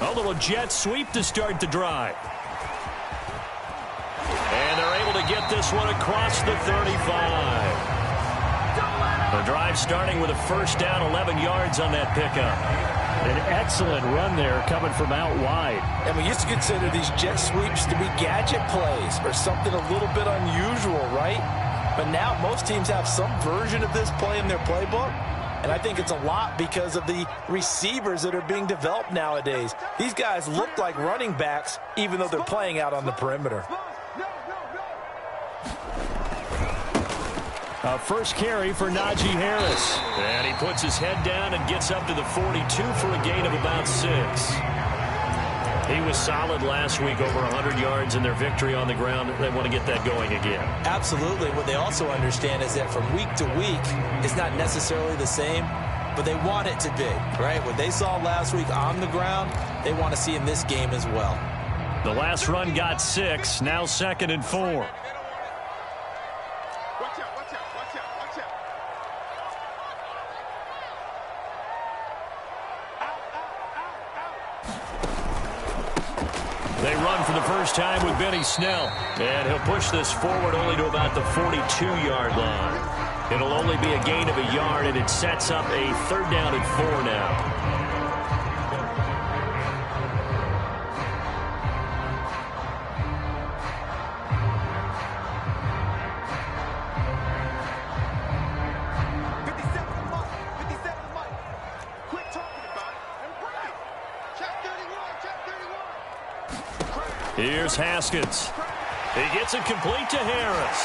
A little jet sweep to start the drive. And they're able to get this one across the 35. The drive starting with a first down, 11 yards on that pickup. An excellent run there coming from out wide. And we used to consider these jet sweeps to be gadget plays or something a little bit unusual, right? But now most teams have some version of this play in their playbook. And I think it's a lot because of the receivers that are being developed nowadays. These guys look like running backs even though they're playing out on the perimeter. A first carry for Najee Harris. And he puts his head down and gets up to the 42 for a gain of about 6. He was solid last week, over 100 yards in their victory on the ground. They want to get that going again. Absolutely. What they also understand is that from week to week, it's not necessarily the same, but they want it to be, right? What they saw last week on the ground, they want to see in this game as well. The last run got 6, now 2nd and 4. They run for the first time with Benny Snell. And he'll push this forward only to about the 42-yard line. It'll only be a gain of a yard, and it sets up a 3rd down and 4 now. Here's Haskins. He gets it complete to Harris.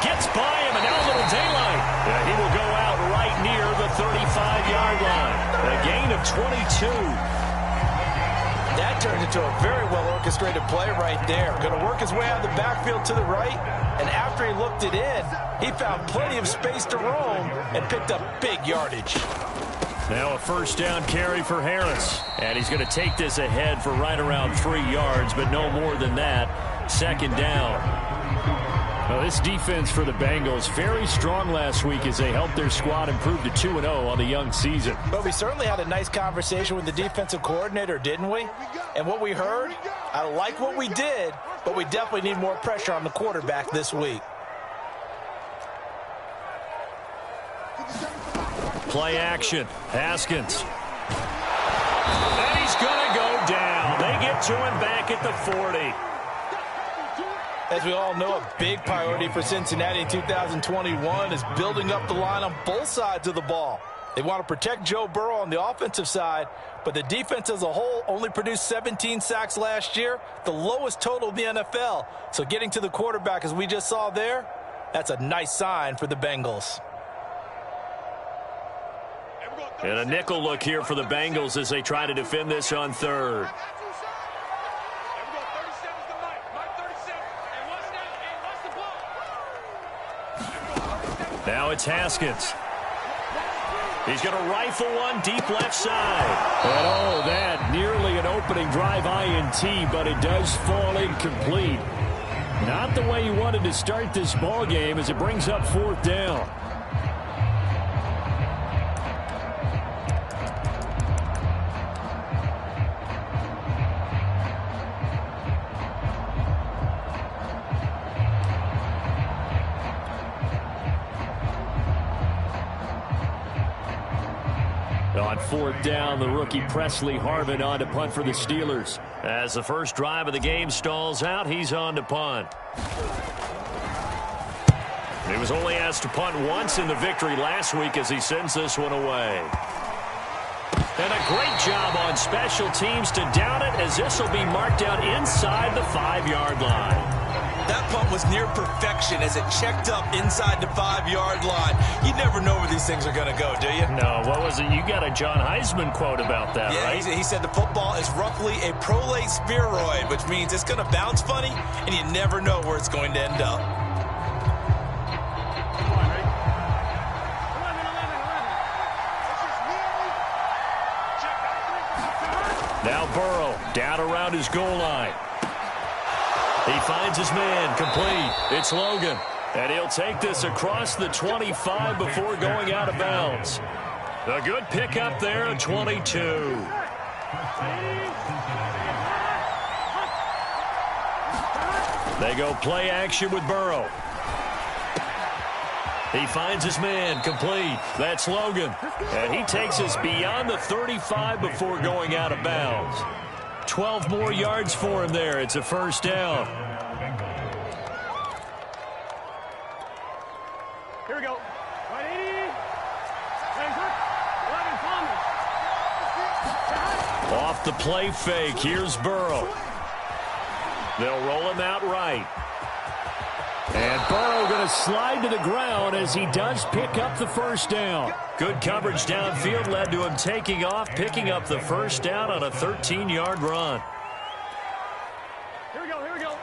Gets by him, and now a little daylight. He will go out right near the 35-yard line. A gain of 22. That turned into a very well-orchestrated play right there. Going to work his way out of the backfield to the right, and after he looked it in, he found plenty of space to roam and picked up big yardage. Now a first down carry for Harris. And he's going to take this ahead for right around 3 yards, but no more than that. 2nd down. Well, this defense for the Bengals, very strong last week as they helped their squad improve to 2-0 on the young season. But we certainly had a nice conversation with the defensive coordinator, didn't we? And what we heard, I like what we did, but we definitely need more pressure on the quarterback this week. Play action. Haskins. And he's going to go down. They get to him back at the 40. As we all know, a big priority for Cincinnati in 2021 is building up the line on both sides of the ball. They want to protect Joe Burrow on the offensive side, but the defense as a whole only produced 17 sacks last year, the lowest total in the NFL. So getting to the quarterback, as we just saw there, that's a nice sign for the Bengals. And a nickel look here for the Bengals as they try to defend this on 3rd. Now it's Haskins. He's going to rifle one deep left side. And oh, that nearly an opening drive INT, but it does fall incomplete. Not the way you wanted to start this ball game as it brings up 4th down. On 4th down, the rookie Presley Harvin on to punt for the Steelers. As the first drive of the game stalls out, he's on to punt. He was only asked to punt once in the victory last week as he sends this one away. And a great job on special teams to down it, as this will be marked out inside the 5-yard line. That punt was near perfection as it checked up inside the 5-yard line. You never know where these things are going to go, do you? No, what was it? You got a John Heisman quote about that, right? Yeah, he said the football is roughly a prolate spheroid, which means it's going to bounce funny, and you never know where it's going to end up. Now Burrow down around his goal line. He finds his man, complete. It's Logan. And he'll take this across the 25 before going out of bounds. A good pickup there at 22. They go play action with Burrow. He finds his man, complete. That's Logan. And he takes us beyond the 35 before going out of bounds. 12 more yards for him there. It's a first down. Here we go. Off the play fake. Here's Burrow. They'll roll him out right. And Burrow going to slide to the ground as he does pick up the first down. Good coverage downfield led to him taking off, picking up the first down on a 13-yard run. Here we go, here we go.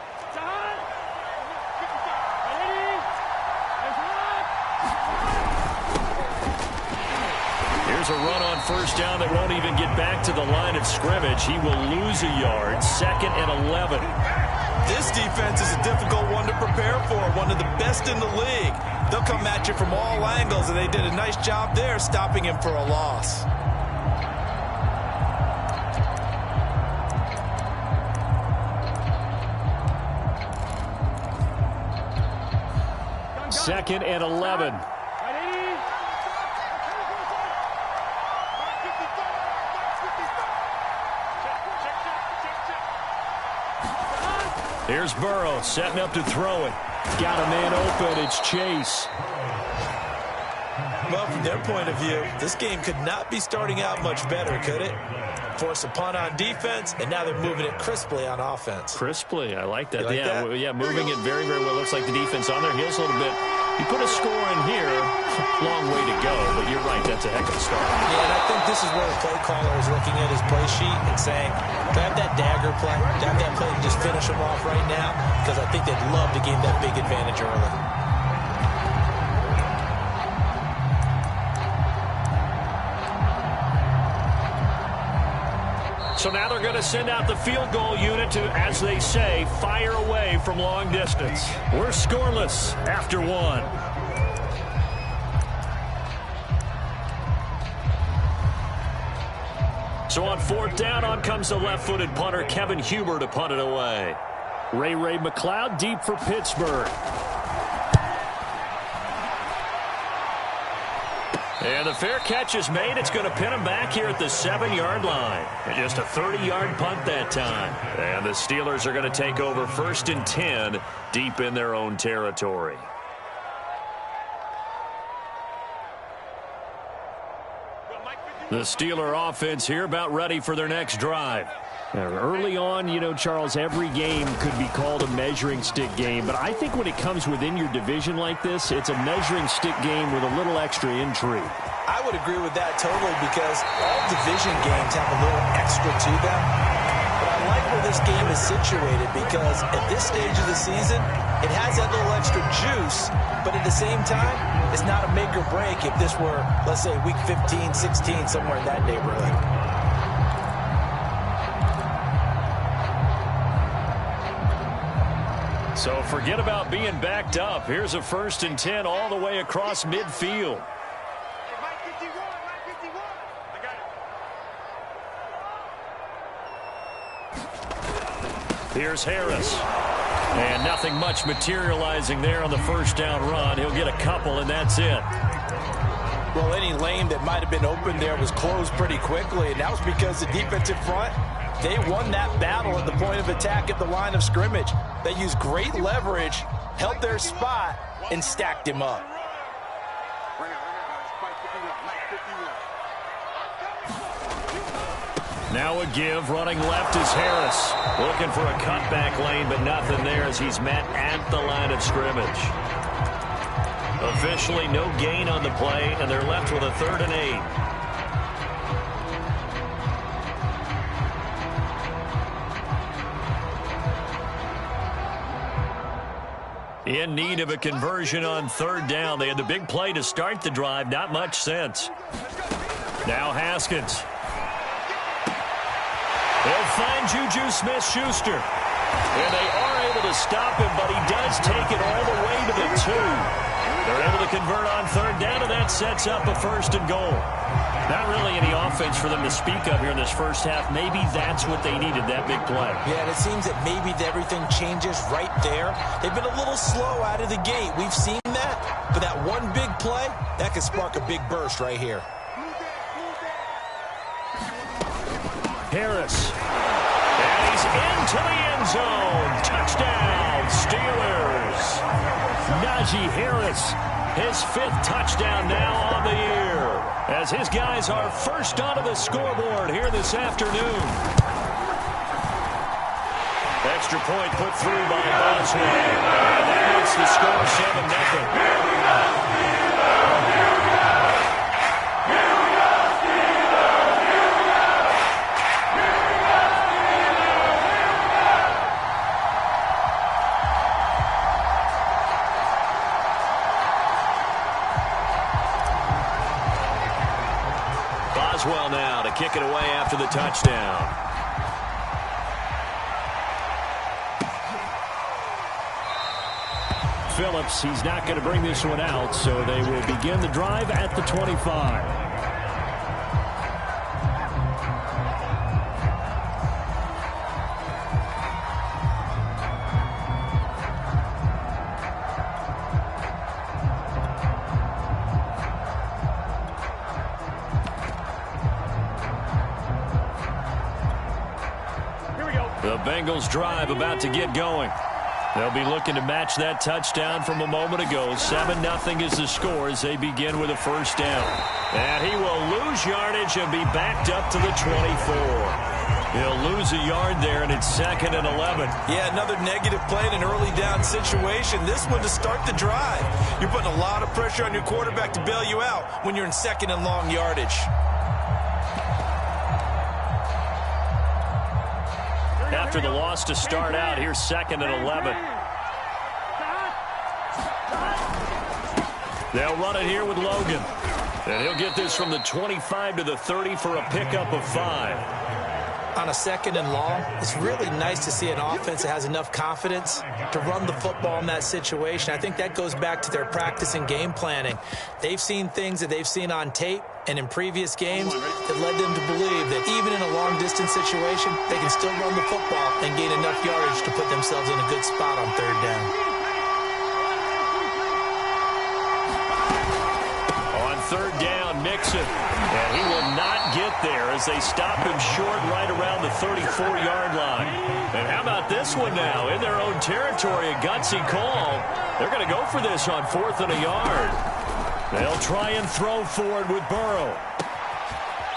Here's a run on first down that won't even get back to the line of scrimmage. He will lose a yard, 2nd and 11. This defense is a difficult one to prepare for, one of the best in the league. They'll come at you from all angles, and they did a nice job there stopping him for a loss. Second and 11. Here's Burrow setting up to throw it. Got a man open. It's Chase. Well, from their point of view, this game could not be starting out much better, could it? Force a punt on defense, and now they're moving it crisply on offense. Crisply, I like that. Like yeah, that? yeah, moving it very, very well. Looks like the defense on their heels a little bit. You put a score in here, long way to go, but you're right, that's a heck of a start. Yeah, and I think this is where the play caller is looking at his play sheet and saying, do I have that dagger play? Do I have that play to just finish them off right now? Because I think they'd love to gain that big advantage early. So now they're going to send out the field goal unit to, as they say, fire away from long distance. We're scoreless after one. So on 4th down, on comes the left-footed punter, Kevin Huber, to punt it away. Ray McLeod deep for Pittsburgh. And the fair catch is made. It's going to pin him back here at the 7-yard line. And just a 30-yard punt that time. And the Steelers are going to take over 1st and 10 deep in their own territory. The Steeler offense here about ready for their next drive. Early on, you know, Charles, every game could be called a measuring stick game. But I think when it comes within your division like this, it's a measuring stick game with a little extra intrigue. I would agree with that totally because all division games have a little extra to them. But I like where this game is situated because at this stage of the season, it has that little extra juice. But at the same time, it's not a make or break if this were, let's say, week 15, 16, somewhere in that neighborhood. So forget about being backed up. Here's a 1st and 10 all the way across midfield. Here's Harris. And nothing much materializing there on the first down run. He'll get a couple, and that's it. Well, any lane that might have been open there was closed pretty quickly, and that was because the defensive front, they won that battle at the point of attack at the line of scrimmage. They used great leverage, held their spot, and stacked him up. Now a give, running left is Harris. Looking for a cutback lane, but nothing there as he's met at the line of scrimmage. Officially no gain on the play, and they're left with a 3rd and 8. In need of a conversion on 3rd down. They had the big play to start the drive. Not much sense. Now Haskins. They'll find Juju Smith-Schuster. And they are able to stop him, but he does take it all the way to the 2. They're able to convert on third down, and that sets up a 1st and goal. Not really any offense for them to speak of here in this first half. Maybe that's what they needed, that big play. Yeah, and it seems that maybe everything changes right there. They've been a little slow out of the gate. We've seen that. But that one big play, that could spark a big burst right here. Harris. And he's into the end zone. Touchdown, Steelers. Najee Harris, his 5th touchdown now on the year, as his guys are first onto the scoreboard here this afternoon. Extra point put through by Boswell. And that makes the score 7-0. Boswell now to kick it away after the touchdown. Phillips, he's not going to bring this one out, so they will begin the drive at the 25. The Bengals drive about to get going. They'll be looking to match that touchdown from a moment ago. 7-0 is the score as they begin with a 1st down. And he will lose yardage and be backed up to the 24. He'll lose a yard there, and it's 2nd and 11. Yeah, another negative play in an early down situation. This one to start the drive. You're putting a lot of pressure on your quarterback to bail you out when you're in 2nd and long yardage. After the loss to start out, here's 2nd and 11. They'll run it here with Logan. And he'll get this from the 25 to the 30 for a pickup of 5. On a 2nd and long, it's really nice to see an offense that has enough confidence to run the football in that situation. I think that goes back to their practice and game planning. They've seen things that they've seen on tape and in previous games that led them to believe that even in a long-distance situation, they can still run the football and gain enough yardage to put themselves in a good spot on 3rd down. On 3rd down, Mixon. And he will not get there as they stop him short right around the 34-yard line. And how about this one now? In their own territory, a gutsy call. They're going to go for this on 4th and a yard. They'll try and throw forward with Burrow.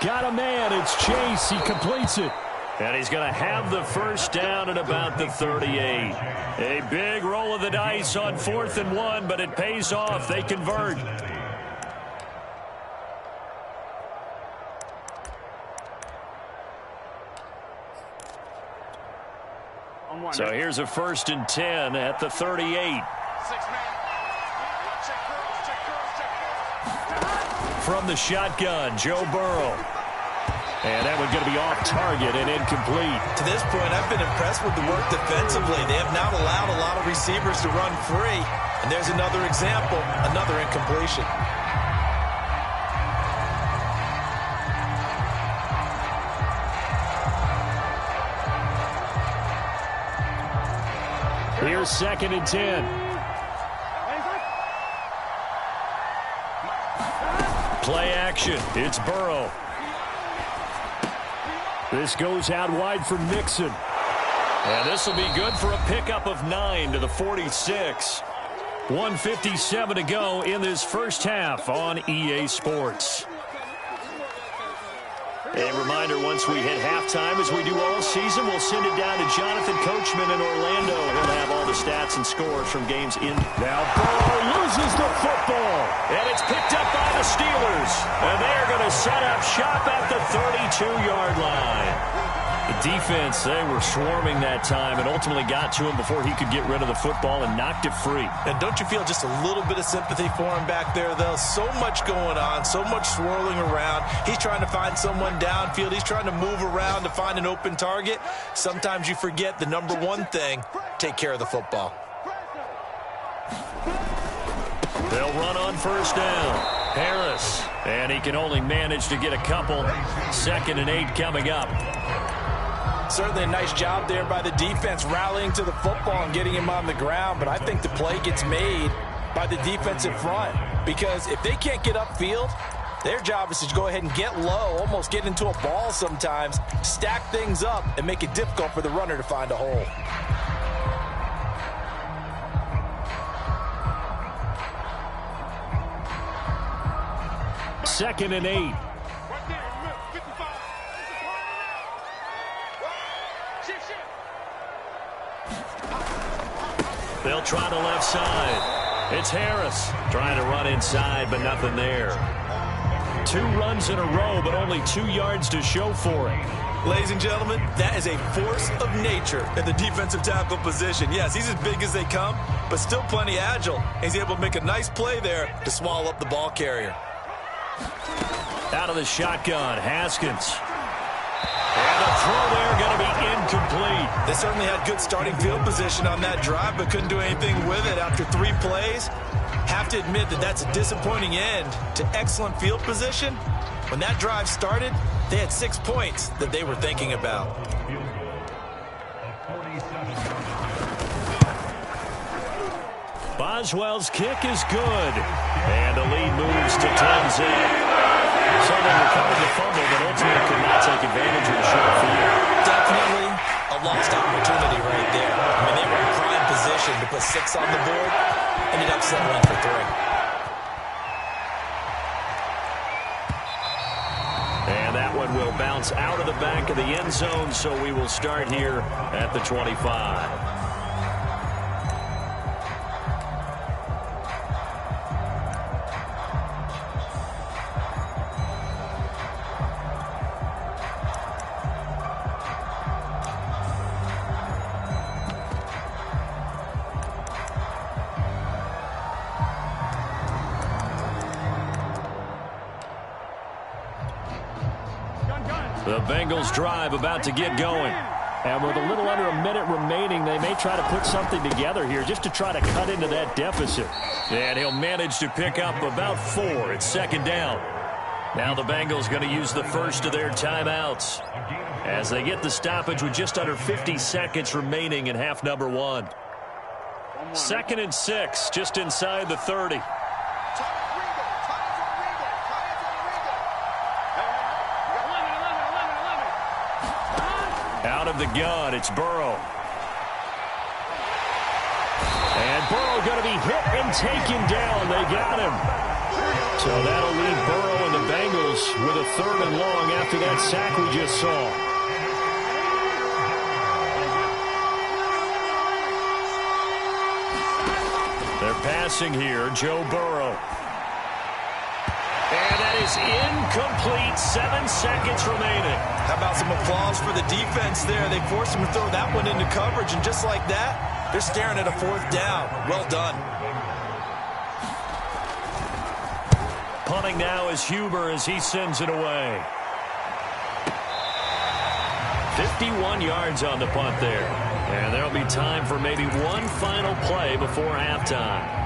Got a man. It's Chase. He completes it. And he's going to have the 1st down at about the 38. A big roll of the dice on 4th and 1, but it pays off. They convert. So here's a 1st and 10 at the 38. From the shotgun, Joe Burrow. And that one's going to be off target and incomplete. To this point, I've been impressed with the work defensively. They have not allowed a lot of receivers to run free. And there's another example, another incompletion. Here's 2nd and 10. Play action. It's Burrow. This goes out wide for Mixon. And this will be good for a pickup of 9 to the 46. 1:57 to go in this first half on EA Sports. A reminder, once we hit halftime, as we do all season, we'll send it down to Jonathan Coachman in Orlando. He'll have all the stats and scores from games in. Now Burrow loses the football, and it's picked up by the Steelers. And they're going to set up shop at the 32-yard line. The defense, they were swarming that time and ultimately got to him before he could get rid of the football and knocked it free. And don't you feel just a little bit of sympathy for him back there, though? So much going on, so much swirling around. He's trying to find someone downfield. He's trying to move around to find an open target. Sometimes you forget the number one thing, take care of the football. They'll run on first down. Harris, and he can only manage to get a couple. 2nd and 8 coming up. Certainly a nice job there by the defense rallying to the football and getting him on the ground, but I think the play gets made by the defensive front because if they can't get upfield, their job is to go ahead and get low, almost get into a ball sometimes, stack things up, and make it difficult for the runner to find a hole. Second and 8. They'll try the left side. It's Harris trying to run inside, but nothing there. 2 runs in a row, but only 2 yards to show for it. Ladies and gentlemen, that is a force of nature in the defensive tackle position. Yes, he's as big as they come, but still plenty agile. He's able to make a nice play there to swallow up the ball carrier. Out of the shotgun, Haskins. And the throw there going to be incomplete. They certainly had good starting field position on that drive, but couldn't do anything with it after 3 plays. Have to admit that that's a disappointing end to excellent field position. When that drive started, they had 6 points that they were thinking about. Boswell's kick is good. And the lead moves to 10-zip. So they recovered the fumble, but ultimately could not take advantage of the short field. Definitely a lost opportunity right there. I mean, they were in prime position to put 6 on the board. Ended up settling for 3. And that one will bounce out of the back of the end zone, so we will start here at the 25. The Bengals drive about to get going. And with a little under a minute remaining, they may try to put something together here just to try to cut into that deficit. And he'll manage to pick up about 4. It's 2nd down. Now the Bengals going to use the first of their timeouts as they get the stoppage with just under 50 seconds remaining in half number 1. 2nd and 6, just inside the 30. Out of the gun, it's Burrow. And Burrow going to be hit and taken down. They got him. So that'll leave Burrow and the Bengals with a 3rd and long after that sack we just saw. They're passing here, Joe Burrow. And that is incomplete. 7 seconds remaining. How about some applause for the defense there? They forced him to throw that one into coverage, and just like that, they're staring at a 4th down. Well done. Punting now is Huber as he sends it away. 51 yards on the punt there. And there'll be time for maybe one final play before halftime.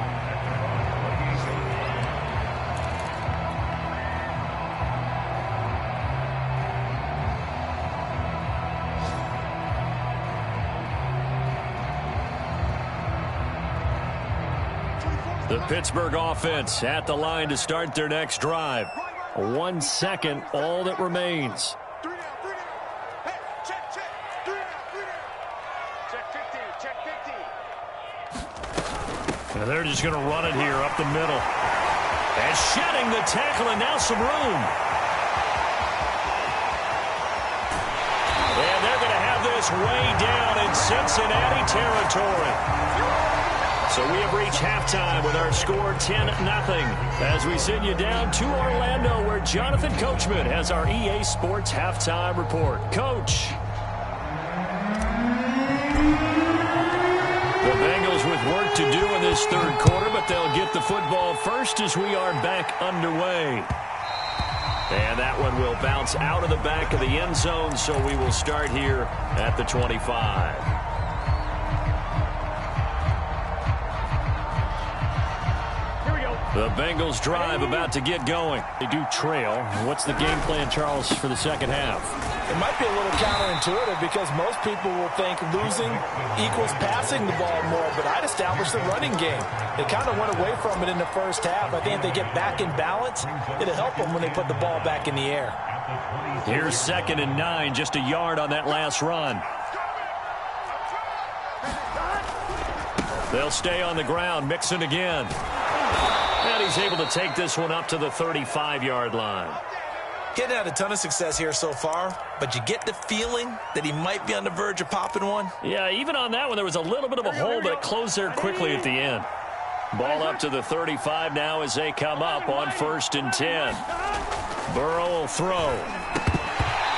The Pittsburgh offense at the line to start their next drive. 1 second, all that remains. And they're just going to run it here up the middle. And shedding the tackle, and now some room. And they're going to have this way down in Cincinnati territory. So we have reached halftime with our score 10-0 as we send you down to Orlando where Jonathan Coachman has our EA Sports halftime report. Coach. with work to do in this third quarter, but they'll get the football first as we are back underway. And that one will bounce out of the back of the end zone, so we will start here at the 25. The Bengals drive about to get going. They do trail. What's the game plan, Charles, for the second half? It might be a little counterintuitive because most people will think losing equals passing the ball more, but I'd establish the running game. They kind of went away from it in the first half. I think if they get back in balance, it'll help them when they put the ball back in the air. Here's 2nd and 9, just a yard on that last run. They'll stay on the ground, Mixon again. And he's able to take this one up to the 35-yard line. Getting had a ton of success here so far, but you get the feeling that he might be on the verge of popping one. Yeah, even on that one, there was a little bit of a hole, but it closed there quickly at the end. Ball up to the 35 now as they come up on 1st and 10. Burrow will throw.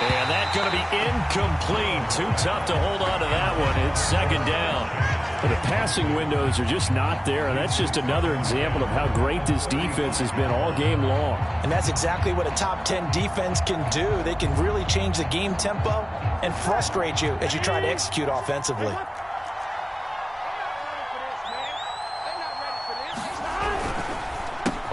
And that's going to be incomplete. Too tough to hold on to that one. It's 2nd down. The passing windows are just not there, and that's just another example of how great this defense has been all game long. And that's exactly what a top 10 defense can do. They can really change the game tempo and frustrate you as you try to execute offensively.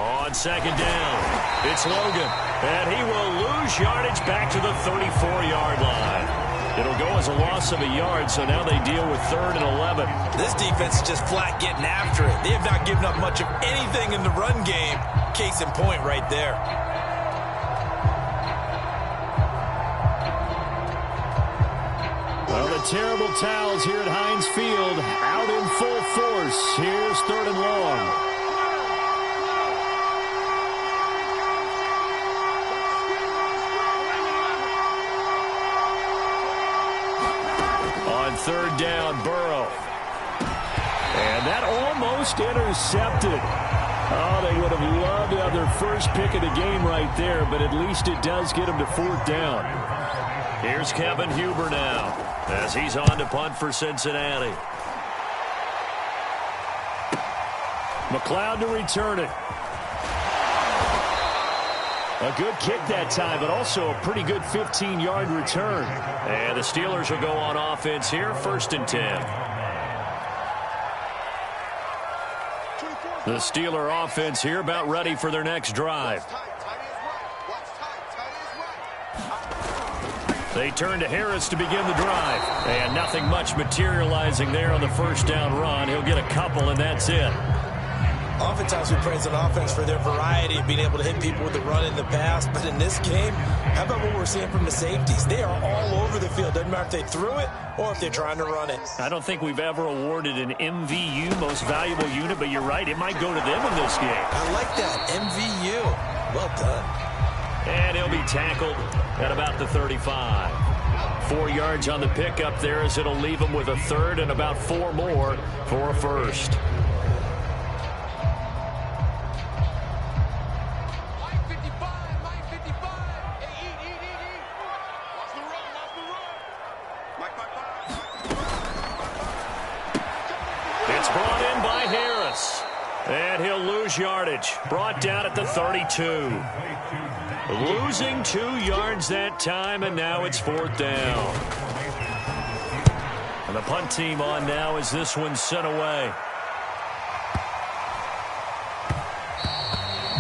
On 2nd down, it's Logan, and he will lose yardage back to the 34-yard line. It'll go as a loss of a yard, so now they deal with 3rd and 11. This defense is just flat getting after it. They have not given up much of anything in the run game. Case in point right there. Well, the terrible towels here at Heinz Field out in full force. Here's 3rd and long. On 3rd down, Burrow. And that almost intercepted. Oh, they would have loved to have their first pick of the game right there, but at least it does get them to 4th down. Here's Kevin Huber now as he's on to punt for Cincinnati. McLeod to return it. A good kick that time, but also a pretty good 15-yard return. And the Steelers will go on offense here, 1st and 10. The Steeler offense here about ready for their next drive. They turn to Harris to begin the drive. And nothing much materializing there on the 1st down run. He'll get a couple, and that's it. Oftentimes we praise an offense for their variety of being able to hit people with the run in the pass. But in this game, how about what we're seeing from the safeties? They are all over the field. Doesn't matter if they threw it or if they're trying to run it. I don't think we've ever awarded an MVU, most valuable unit, but you're right. It might go to them in this game. I like that. MVU. Well done. And he'll be tackled at about the 35. 4 yards on the pickup there as it'll leave him with a 3rd and about 4 more for a 1st. It's brought in by Harris. And he'll lose yardage. Brought down at the 32. Losing 2 yards that time, and now it's 4th down. And the punt team on now as this one's sent away.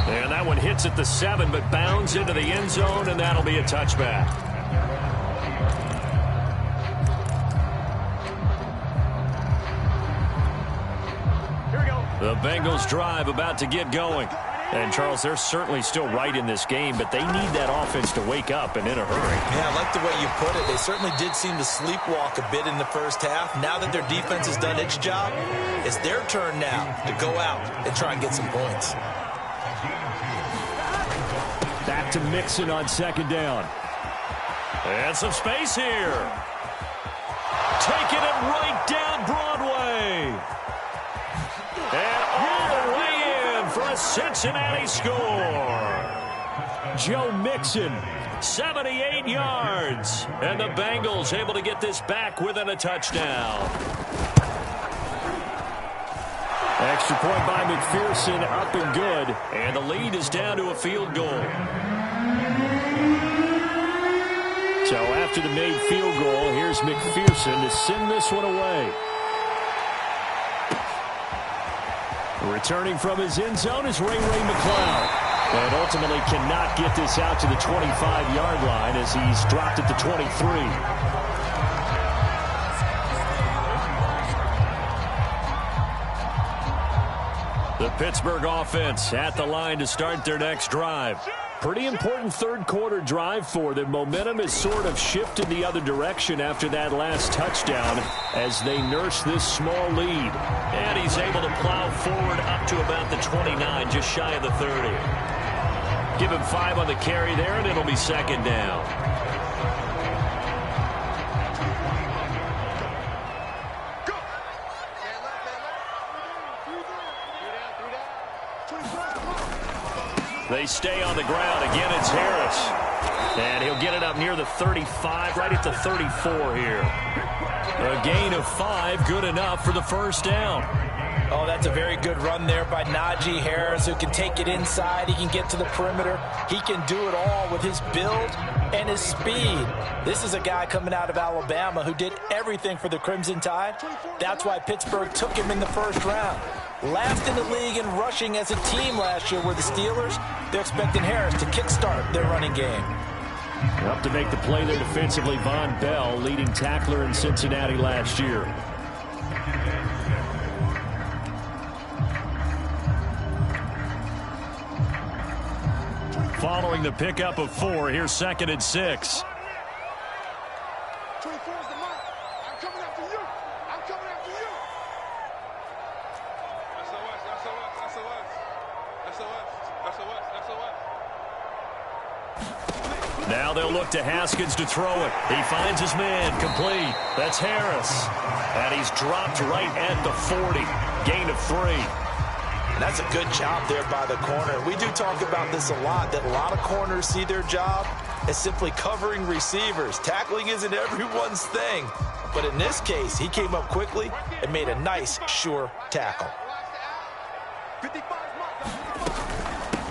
And that one hits at the 7, but bounds into the end zone, and that'll be a touchback. The Bengals drive about to get going. And, Charles, they're certainly still right in this game, but they need that offense to wake up and in a hurry. Yeah, I like the way you put it. They certainly did seem to sleepwalk a bit in the first half. Now that their defense has done its job, it's their turn now to go out and try and get some points. Back to Mixon on 2nd down. And some space here. Taking it right down Broadway. And all the way in for a Cincinnati score. Joe Mixon. 78 yards. And the Bengals able to get this back within a touchdown. Extra point by McPherson, up and good. And the lead is down to a field goal. So after the made field goal, here's McPherson to send this one away. Returning from his end zone is Ray McCloud. And ultimately cannot get this out to the 25-yard line as he's dropped at the 23. The Pittsburgh offense at the line to start their next drive. Pretty important third-quarter drive for them. Momentum has sort of shifted the other direction after that last touchdown as they nurse this small lead. And he's able to plow forward up to about the 29, just shy of the 30. Give him 5 on the carry there, and it'll be second down. They stay on the ground. Again, it's Harris. And he'll get it up near the 35, right at the 34 here. A gain of 5, good enough for the first down. Oh, that's a very good run there by Najee Harris, who can take it inside. He can get to the perimeter. He can do it all with his build and his speed. This is a guy coming out of Alabama who did everything for the Crimson Tide. That's why Pittsburgh took him in the first round. Last in the league in rushing as a team last year were the Steelers. They're expecting Harris to kickstart their running game. Up to make the play there defensively, Von Bell, leading tackler in Cincinnati last year. Following the pickup of 4, here's 2nd and 6. 24 is the mark. I'm coming after you. I'm coming after you. Now they'll look to Haskins to throw it. He finds his man, complete. That's Harris. And he's dropped right at the 40. Gain of 3. And that's a good job there by the corner. We do talk about this a lot, that a lot of corners see their job as simply covering receivers. Tackling isn't everyone's thing. But in this case, he came up quickly and made a nice, sure tackle.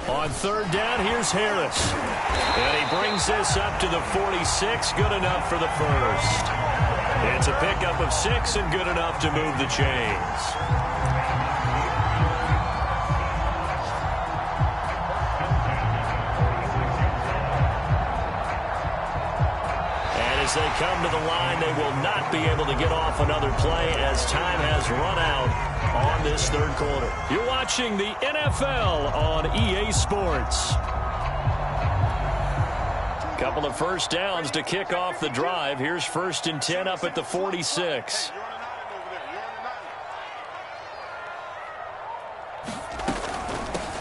On 3rd down, here's Harris. And he brings this up to the 46. Good enough for the first. It's a pickup of 6 and good enough to move the chains. As they come to the line, they will not be able to get off another play as time has run out on this 3rd quarter. You're watching the NFL on EA Sports. Couple of first downs to kick off the drive. Here's 1st and 10 up at the 46.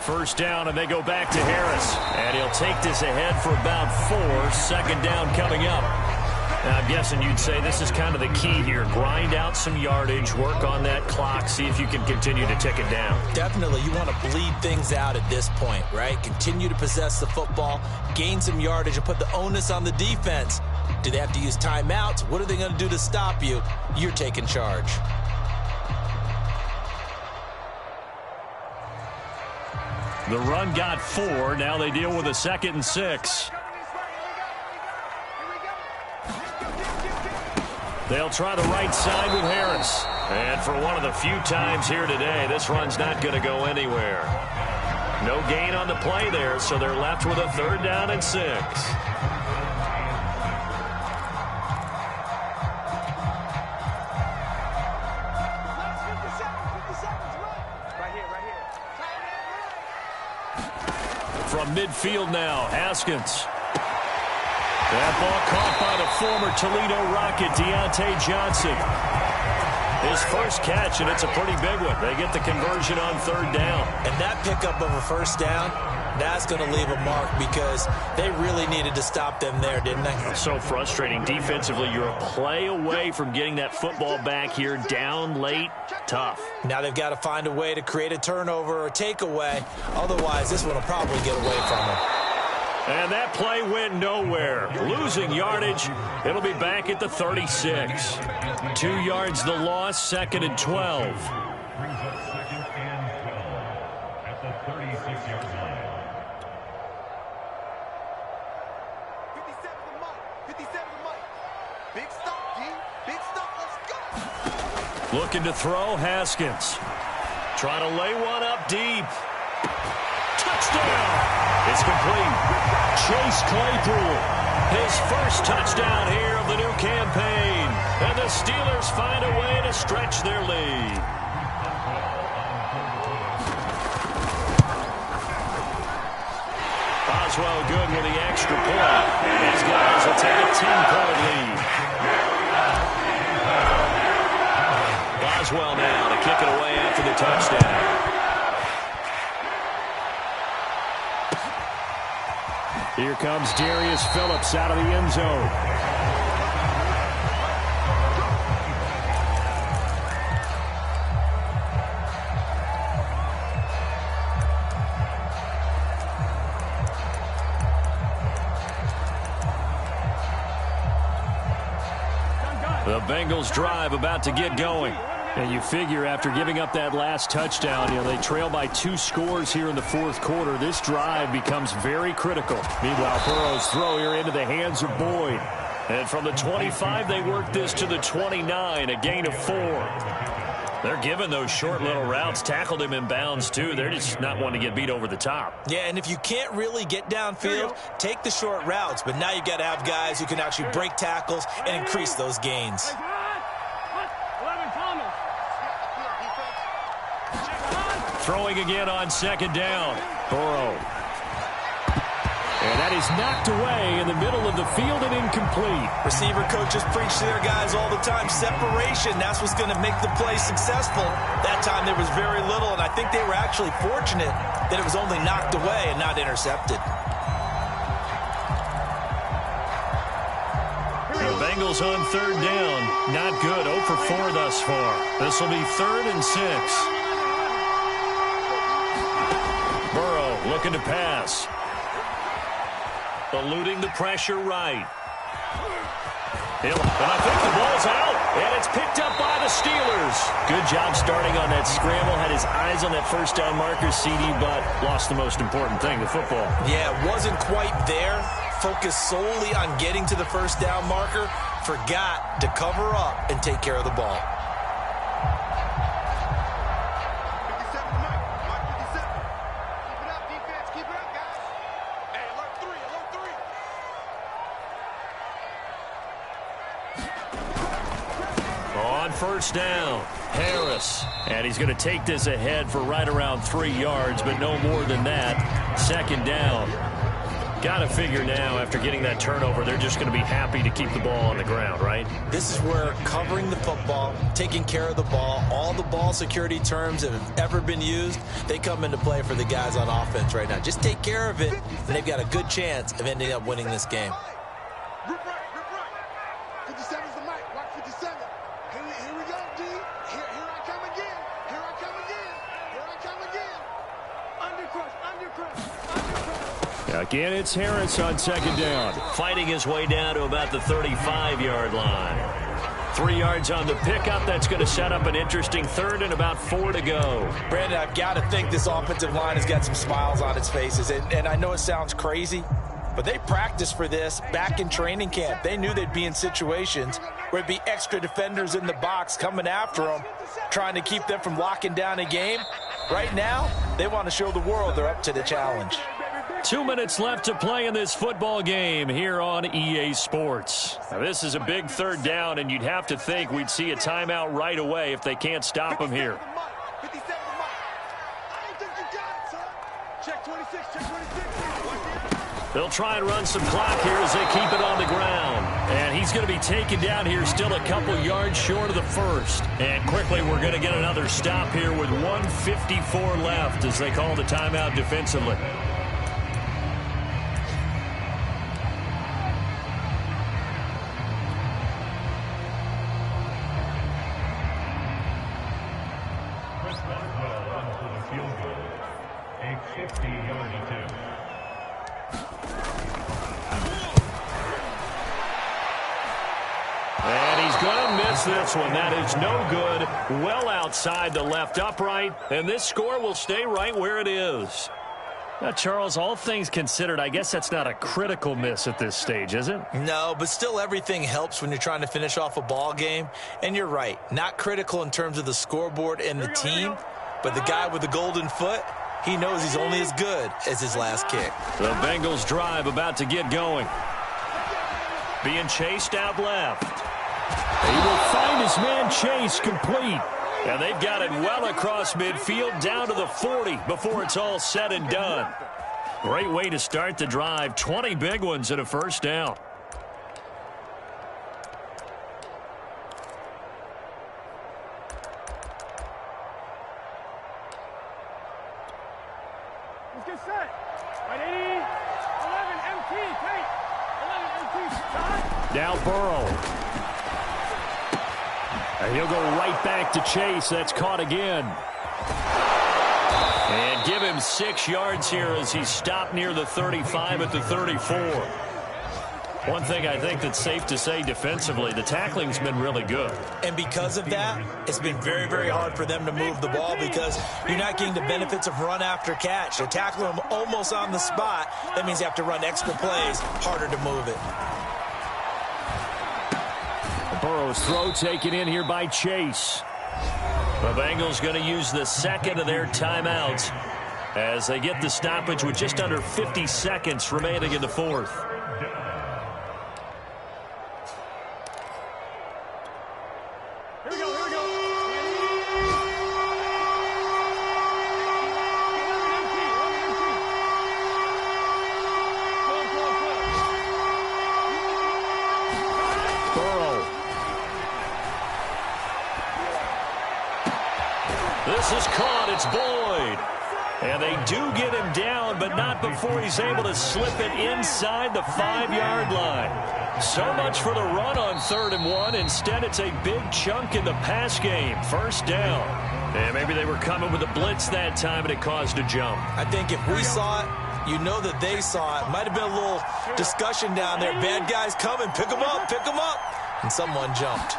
First down, and they go back to Harris. And he'll take this ahead for about 4. 2nd down coming up. Now, I'm guessing you'd say this is kind of the key here. Grind out some yardage, work on that clock, see if you can continue to tick it down. Definitely. You want to bleed things out at this point, right? Continue to possess the football, gain some yardage, and put the onus on the defense. Do they have to use timeouts? What are they going to do to stop you? You're taking charge. The run got 4. Now they deal with a 2nd and 6. They'll try the right side with Harris. And for one of the few times here today, this run's not going to go anywhere. No gain on the play there, so they're left with a 3rd down and 6. From midfield now, Haskins. That ball caught by the former Toledo Rocket, Deontay Johnson. His first catch, and it's a pretty big one. They get the conversion on 3rd down. And that pickup of a first down, that's going to leave a mark because they really needed to stop them there, didn't they? So frustrating. Defensively, you're a play away from getting that football back here down late. Tough. Now they've got to find a way to create a turnover or a takeaway. Otherwise, this one will probably get away from them. And that play went nowhere. Losing yardage. It'll be back at the 36. 2 yards the loss, 2nd and 12. 36-yard line. 57 the mic. 57 the mic. Big stop, D. Big stop. Let's go. Looking to throw, Haskins. Trying to lay one up deep. Touchdown! It's complete. Chase Claypool. His first touchdown here of the new campaign. And the Steelers find a way to stretch their lead. Boswell good with the extra point. These guys will take a 10-point lead. Boswell now to kick it away after the touchdown. Here comes Darius Phillips out of the end zone. The Bengals drive about to get going. And you figure after giving up that last touchdown, they trail by 2 scores here in the fourth quarter. This drive becomes very critical. Meanwhile, Burrow's throw here into the hands of Boyd. And from the 25, they work this to the 29, a gain of 4. They're giving those short little routes, tackled him in bounds, too. They're just not wanting to get beat over the top. Yeah, and if you can't really get downfield, take the short routes. But now you've got to have guys who can actually break tackles and increase those gains. Throwing again on second down. Burrow. And that is knocked away in the middle of the field and incomplete. Receiver coaches preach to their guys all the time. Separation, that's what's going to make the play successful. That time there was very little, and I think they were actually fortunate that it was only knocked away and not intercepted. The Bengals on third down. Not good. 0 for 4 thus far. This will be 3rd and 6. Burrow looking to pass. Eluding the pressure right. And I think the ball's out. And it's picked up by the Steelers. Good job starting on that scramble. Had his eyes on that first down marker, CD, but lost the most important thing, the football. Yeah, it wasn't quite there. Focused solely on getting to the first down marker. Forgot to cover up and take care of the ball. 57 the mic. Mark 57. Keep it up, defense. Keep it up, guys. Hey, alert 3. Alert 3. On first down, Harris. And he's going to take this ahead for right around 3 yards, but no more than that. Second down. Got to figure now, after getting that turnover, they're just going to be happy to keep the ball on the ground, right? This is where covering the football, taking care of the ball, all the ball security terms that have ever been used, they come into play for the guys on offense right now. Just take care of it, and they've got a good chance of ending up winning this game. Rip right. 57's the mic. Watch 57. Here we go, D. Here I come again. Here I come again. Undercrush. Again, it's Harris on second down. Fighting his way down to about the 35-yard line. 3 yards on the pickup. That's going to set up an interesting 3rd and about 4 to go. Brandon, I've got to think this offensive line has got some smiles on its faces. And I know it sounds crazy, but they practiced for this back in training camp. They knew they'd be in situations where it'd be extra defenders in the box coming after them, trying to keep them from locking down a game. Right now, they want to show the world they're up to the challenge. 2 minutes left to play in this football game here on EA Sports. Now, this is a big 3rd down, and you'd have to think we'd see a timeout right away if they can't stop him here. 57 the mic. I don't think you got it, son. Check 26. They'll try and run some clock here as they keep it on the ground. And he's going to be taken down here still a couple yards short of the first. And quickly we're going to get another stop here with 1:54 left as they call the timeout defensively. this one. That is no good. Well outside the left upright. And this score will stay right where it is. Now, Charles, all things considered, I guess that's not a critical miss at this stage, is it? No, but still everything helps when you're trying to finish off a ball game. And you're right, not critical in terms of the scoreboard and the team, but the guy with the golden foot, he knows he's only as good as his last kick. The Bengals drive about to get going. Being chased out left. He will find his man Chase complete. And they've got it well across midfield down to the 40 before it's all said and done. Great way to start the drive. 20 big ones and a first down. Let's get set. Right, 80, 11, MT, tight. 11, MT, stop. Now Burrow. And he'll go right back to Chase. That's caught again. And give him 6 yards here as he's stopped near the 35 at the 34. One thing I think that's safe to say defensively, the tackling's been really good. And because of that, it's been very, very hard for them to move the ball because you're not getting the benefits of run after catch. They're tackling them almost on the spot. That means you have to run extra plays, harder to move it. Burrow's throw taken in here by Chase. The Bengals going to use the second of their timeouts as they get the stoppage with just under 50 seconds remaining in the fourth. Here we go, here we go. 11, MT, 11, MT. Burrow. This is caught. It's Boyd. And they do get him down, but not before he's able to slip it inside the 5-yard line. So much for the run on 3rd and 1. Instead, it's a big chunk in the pass game. First down. And maybe they were coming with a blitz that time, and it caused a jump. I think if we saw it, you know that they saw it. Might have been a little discussion down there. Bad guys coming. Pick them up. Pick them up. And someone jumped.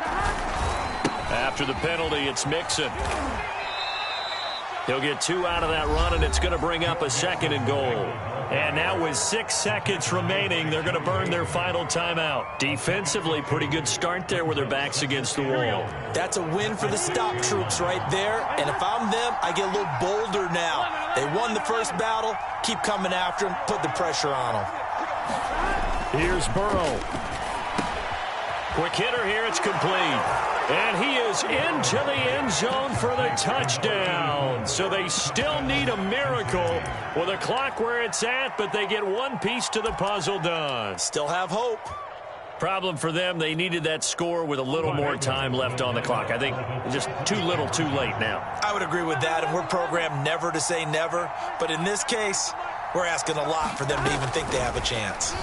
After the penalty, it's Mixon. He'll get 2 out of that run, and it's going to bring up a 2nd and goal. And now with 6 seconds remaining, they're going to burn their final timeout. Defensively, pretty good start there with their backs against the wall. That's a win for the stop troops right there. And if I'm them, I get a little bolder now. They won the first battle. Keep coming after them. Put the pressure on them. Here's Burrow. Quick hitter here. It's complete. And he is into the end zone for the touchdown. So they still need a miracle with a clock where it's at, but they get one piece to the puzzle done. Still have hope. Problem for them, they needed that score with a little more time left on the clock. I think just too little, too late now. I would agree with that, and we're programmed never to say never. But in this case, we're asking a lot for them to even think they have a chance.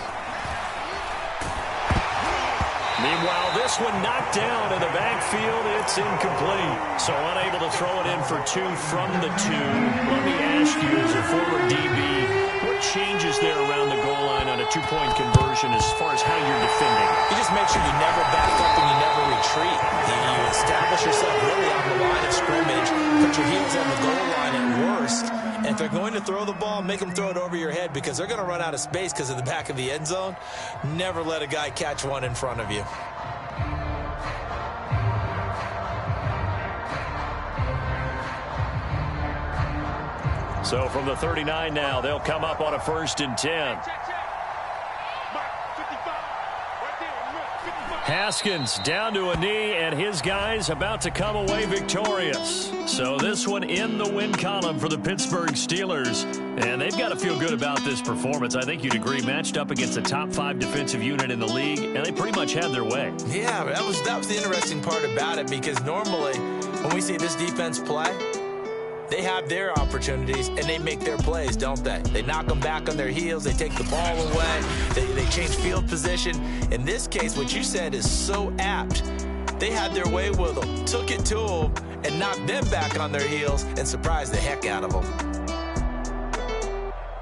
Meanwhile, this one knocked down in the backfield. It's incomplete. So unable to throw it in for 2 from the 2. Let me ask you, as a former DB, what changes there around the goal line on a 2-point conversion as far as how you're defending? You just make sure you never back up and you never retreat. You establish yourself really on the line of scrimmage, put your heels on the goal line at worst. And if they're going to throw the ball, make them throw it over your head because they're going to run out of space because of the back of the end zone. Never let a guy catch one in front of you. So from the 39 now, they'll come up on a 1st and 10. Haskins down to a knee, and his guys about to come away victorious. So this one in the win column for the Pittsburgh Steelers. And they've got to feel good about this performance. I think you'd agree, matched up against a top 5 defensive unit in the league, and they pretty much had their way. Yeah, that was the interesting part about it, because normally when we see this defense play, they have their opportunities, and they make their plays, don't they? They knock them back on their heels. They take the ball away. They change field position. In this case, what you said is so apt. They had their way with them, took it to them, and knocked them back on their heels and surprised the heck out of them.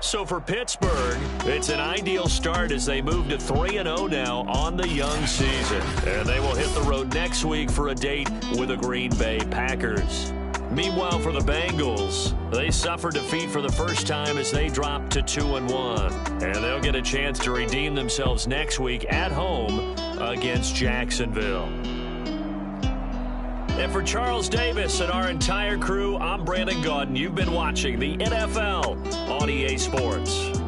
So for Pittsburgh, it's an ideal start as they move to 3-0 now on the young season. And they will hit the road next week for a date with the Green Bay Packers. Meanwhile, for the Bengals, they suffered defeat for the first time as they dropped to 2-1. And they'll get a chance to redeem themselves next week at home against Jacksonville. And for Charles Davis and our entire crew, I'm Brandon Gaudin. You've been watching the NFL on EA Sports.